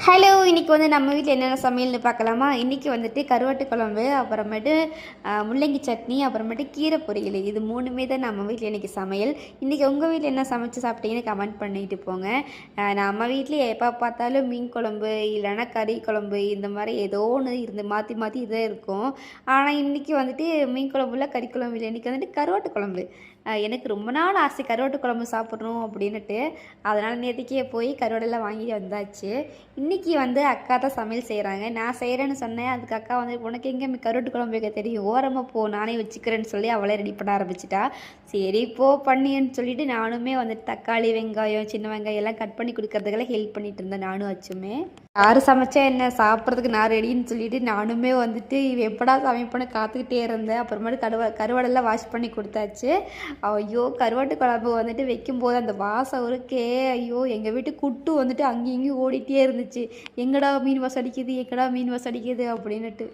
Hello! இன்னைக்கு வந்து நம்ம வீட்ல என்னென்ன சமையல்னு பார்க்கலாமா? இன்னைக்கு வந்துட்டு கருவாட்டு குழம்பு, அப்புறமேட்டு முள்ளங்கி சட்னி, அப்புறமேட்டு கீரை பொரியல். இது 3மே தான் நம்ம வீட்ல இன்னைக்கு சமையல். இன்னைக்கு உங்க வீட்ல என்ன சமைச்சு சாப்பிட்டீங்கன்னு கமெண்ட் பண்ணிட்டு போங்க. நம்ம வீட்ல எப்ப பார்த்தாலும் மீன் குழம்பு, இல்லைன்னா கறி குழம்பு இந்த மாரி ஏதோ ஒண்ணு இருந்து மாத்தி மாத்தி இதே இருக்கும். ஆனா இன்னைக்கு வந்துட்டு மீன் குழம்பு இல்ல, கறி குழம்பு இல்ல. இன்னைக்கு வந்துட்டு கருவாட்டு குழம்பு. எனக்கு ரொம்ப நாள் ஆசை கருவாட்டு குழம்பு சாப்பிட்ணும் அப்படின்னுட்டு. அதனால நேத்திக்கே போய் கருவாடெல்லாம் வாங்கிட்டு வந்தாச்சு. இன்னைக்கு வந்து அக்கா தான் சமையல் செய்கிறாங்க. நான் செய்கிறேன்னு சொன்னேன். அதுக்கு அக்கா வந்து உனக்கு எங்கே கருவாட்டு குழம்பு வைக்க தெரியும், ஓரமாக போ நானே வச்சுக்கிறேன்னு சொல்லி அவளே ரெடி பண்ண ஆரம்பிச்சிட்டா. சரி போ பண்ணின்னு சொல்லிட்டு நானுமே வந்துட்டு தக்காளி, வெங்காயம், சின்ன வெங்காயம் எல்லாம் கட் பண்ணி கொடுக்கறதுக்கெல்லாம் ஹெல்ப் பண்ணிட்டு இருந்தேன் நானும் வச்சுமே. யார் சமைச்சா என்ன சாப்பிட்றதுக்கு நான் ரெடின்னு சொல்லிட்டு நானுமே வந்துட்டு எப்படா சமைப்பேன்னு காத்துக்கிட்டே இருந்தேன். அப்புறமேட்டு கருவாடெல்லாம் வாஷ் பண்ணி கொடுத்தாச்சு. ஐயோ கருவாட்டு குழம்பு வந்துட்டு வைக்கும்போது அந்த வாசம் இருக்கே, ஐயோ எங்கள் வீட்டு குட்டு வந்துட்டு அங்கேயும் இங்கேயும் ஓடிட்டே இருந்துச்சு. எங்கடா மீன் வாசம் அடிக்குது, எங்கடா மீன் வாசம் அடிக்குது அப்படின்னுட்டு.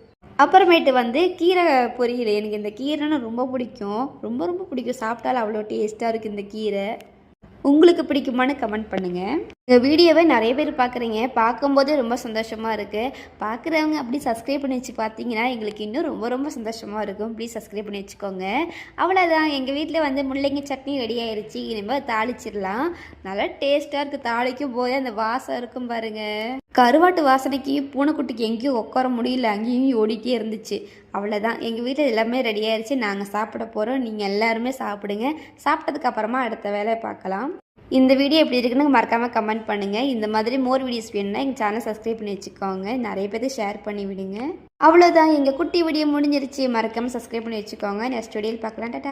அப்புறமேட்டு வந்து கீரை பொரியல். எனக்கு இந்த கீரைன்னா ரொம்ப பிடிக்கும், ரொம்ப ரொம்ப பிடிக்கும். சாப்பிட்டாலும் அவ்வளோ டேஸ்ட்டாக இருக்குது இந்த கீரை. உங்களுக்கு பிடிக்குமான்னு கமெண்ட் பண்ணுங்கள். இந்த வீடியோவை நிறைய பேர் பார்க்குறீங்க, பார்க்கும்போதே ரொம்ப சந்தோஷமாக இருக்குது. பார்க்குறவங்க அப்படி சப்ஸ்கிரைப் பண்ணி வச்சு பார்த்தீங்கன்னா எங்களுக்கு இன்னும் ரொம்ப ரொம்ப சந்தோஷமாக இருக்கும். ப்ளீஸ் சப்ஸ்கிரைப் பண்ணி வச்சுக்கோங்க. அவ்வளோதான், எங்கள் வீட்டில் வந்து முள்ளங்கி சட்னி ரெடி ஆயிடுச்சு. இனிமேல் தாளிச்சிடலாம். நல்லா டேஸ்ட்டாக இருக்குது. தாளிக்கும் போதே அந்த வாசம் இருக்கும் பாருங்கள். கருவாட்டு வாசனைக்கு பூனைக்குட்டிக்கு எங்கேயும் உட்கார முடியல, அங்கேயும் ஓடிட்டே இருந்துச்சு. அவ்வளோதான், எங்கள் வீட்டில் எல்லாமே ரெடி ஆயிடுச்சு. நாங்கள் சாப்பிட போகிறோம். நீங்கள் எல்லாருமே சாப்பிடுங்க. சாப்பிட்டதுக்கு அப்புறமா அடுத்த வேலையை பார்க்கலாம். இந்த வீடியோ எப்படி இருக்குன்னு மறக்காமல் கமெண்ட் பண்ணுங்கள். இந்த மாதிரி மோர் வீடியோஸ் வேணும்னா எங்கள் சேனல் சப்ஸ்கிரைப் பண்ணி வச்சுக்கோங்க. நிறைய பேருக்கு ஷேர் பண்ணி விடுங்க. அவ்வளோதான், எங்கள் குட்டி வீடியோ முடிஞ்சிருச்சு. மறக்காமல் சப்ஸ்கிரைப் பண்ணி வச்சுக்கோங்க. நெக்ஸ்ட் வீடியோவில் பார்க்கலாம். டாடா.